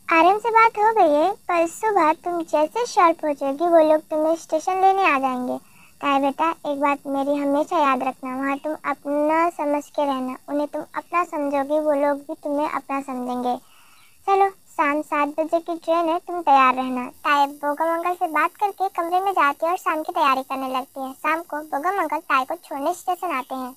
आर्यन से बात हो गई है। कल सुबह तुम जैसे शहर पहुंचोगी वो लोग तुम्हें स्टेशन लेने आ जाएंगे। ताए बेटा, एक बात मेरी हमेशा याद रखना, वहाँ तुम अपना समझ के रहना। उन्हें तुम अपना समझोगी, वो लोग भी तुम्हें अपना समझेंगे। चलो, शाम 7 बजे की ट्रेन है, तुम तैयार रहना। ताए बोगम अंकल से बात करके कमरे में जाती है और शाम की तैयारी करने लगती है। शाम को बोगम अंकल ताए को छोड़ने स्टेशन आते हैं।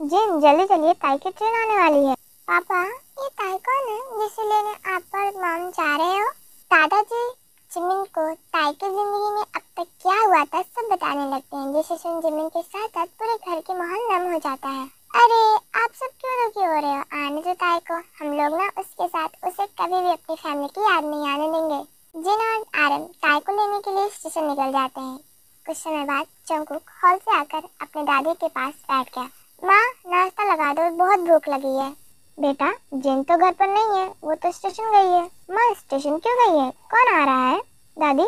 जिन, जल्दी चलिए, ताई की ट्रेन आने वाली है। पापा, ये ताई कौन है जिसे लेने आप और मॉम जा रहे हो? दादाजी जिमिन को ताई की जिंदगी में अब तक क्या हुआ था सब बताने लगते हैं, जिसे सुन जिमिन के साथ साथ पूरे घर के माहौल नम हो जाता है। अरे, आप सब क्यों दुखी हो रहे हो? आने दो ताई को, हम लोग ना उसके साथ उसे कभी भी अपनी फैमिली की याद नहीं आने देंगे। जिन और आरम ताई को लेने के लिए स्टेशन निकल जाते हैं। कुछ समय बाद जंगकुक हॉल से आकर अपने दादी के पास बैठ गया। माँ, नाश्ता लगा दो, बहुत भूख लगी है। बेटा, जिन तो घर पर नहीं है, वो तो स्टेशन गई है। माँ, स्टेशन क्यों गई है? कौन आ रहा है? दादी।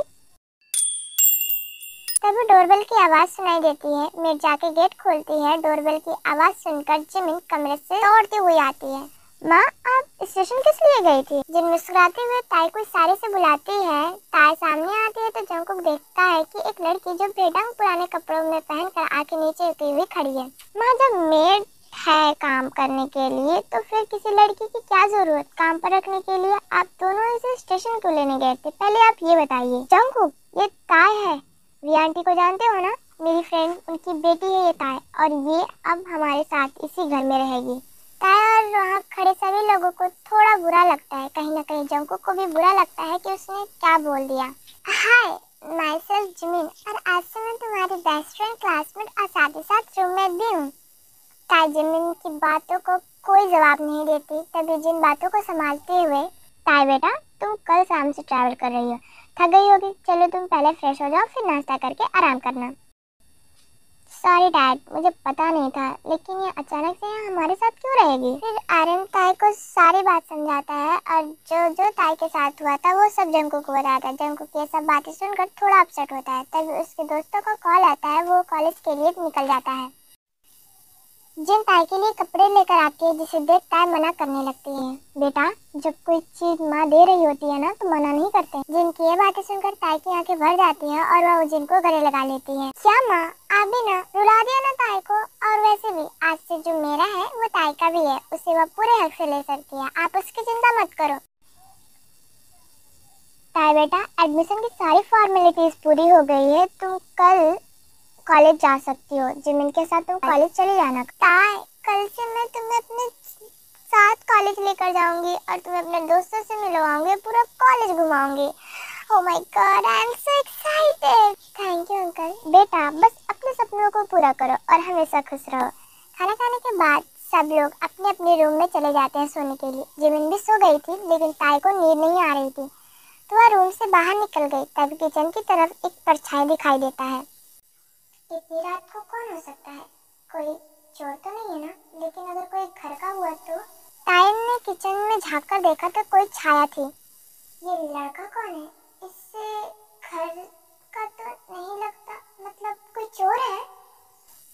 तभी डोरबेल की आवाज सुनाई देती है। मिर्जा के गेट खोलती है। डोरबेल की आवाज सुनकर जिमिन कमरे से दौड़ती हुई आती है। माँ, आप स्टेशन किस लिए गई थी? जिन मुस्कुराते हुए ताई को इशारे से बुलाती है। ताई सामने आती है तो जंगकुक देखता है कि एक लड़की जो बेढंग पुराने कपड़ों में पहनकर आंखें नीचे उठी हुई खड़ी है। माँ, जब मेड है काम करने के लिए तो फिर किसी लड़की की क्या जरूरत काम पर रखने के लिए? आप दोनों इसे स्टेशन क्यों लेने गए थे, पहले आप ये बताइए। जंगकुक, ये ताई है, रिया आंटी को जानते हो ना? मेरी फ्रेंड, उनकी बेटी है ये ताई, और ये अब हमारे साथ इसी घर में रहेगी। ताई और वहाँ खड़े सभी लोगों को थोड़ा बुरा लगता है। कहीं ना कहीं जंगकुक को भी बुरा लगता है कि उसने क्या बोल दिया। हाय, माई सेल्फ जिमिन, और आज से मैं तुम्हारी बेस्ट फ्रेंड, क्लासमेट और साथ ही साथ रूममेट भी हूँ। ताई जिमिन की बातों को कोई जवाब नहीं देती। तभी जिन बातों को संभालते हुए, ताई बेटा, तुम कल शाम से ट्रैवल कर रही हो, थक गई होगी, चलो तुम पहले फ्रेश हो जाओ, फिर नाश्ता करके आराम करना। सॉरी डैड, मुझे पता नहीं था, लेकिन ये अचानक से यहाँ हमारे साथ क्यों रहेगी? फिर आर्यन ताई को सारी बात समझाता है और जो जो ताई के साथ हुआ था वो सब जंगकुक को बताता है। जंगकुक ये सब बातें सुनकर थोड़ा अपसेट होता है। तभी उसके दोस्तों का कॉल आता है, वो कॉलेज के लिए निकल जाता है। जिन ताई के लिए कपड़े लेकर आती है, जिसे देख ताई मना करने लगती है। बेटा, जब कोई चीज माँ दे रही होती है ना तो मना नहीं करते। जिन की ये बातें सुनकर ताई की आंखें भर जाती हैं और वह जिन को गले लगा लेती है। क्या माँ, आप भी ना रुला दिया ना ताई को? और वैसे भी आज से जो मेरा है वो ताई का भी है, उसे वह पूरे हक से ले सकती है, आप उसकी चिंता मत करो। ताई बेटा, एडमिशन की सारी फॉर्मेलिटीज पूरी हो गई है, तुम कल कॉलेज जा सकती हो। जिमिन के साथ तुम कॉलेज चली जाना। ताई, कल से मैं तुम्हें अपने साथ कॉलेज लेकर जाऊंगी और तुम्हें अपने दोस्तों से मिलवाऊंगी, पूरा कॉलेज घुमाऊंगी। Oh my god, I am so excited. Thank you uncle. बेटा, बस अपने सपनों को पूरा करो और हमेशा खुश रहो। खाना खाने के बाद सब लोग अपने अपने रूम में चले जाते हैं सोने के लिए। जिमिन भी सो गई थी, लेकिन ताई को नींद नहीं आ रही थी तो वह रूम से बाहर निकल गई। तभी किचन की तरफ एक परछाई दिखाई देता है। इतनी रात को कौन हो सकता है? कोई चोर तो नहीं है ना? लेकिन अगर कोई घर का हुआ तो? तायन ने किचन में झांक कर देखा तो कोई छाया थी। ये लड़का कौन है? इससे घर का तो नहीं लगता, मतलब कोई चोर है?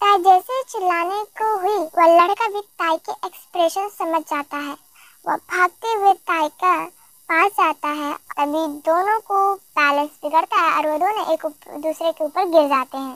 ताई जैसे चिल्लाने को हुई, वह लड़का भी ताई के एक्सप्रेशन समझ जाता है। वह भागते हुए ताई का पास आता है। तभी दोनों को बैलेंस बिगड़ता है और वो दोनों एक दूसरे के ऊपर गिर जाते हैं।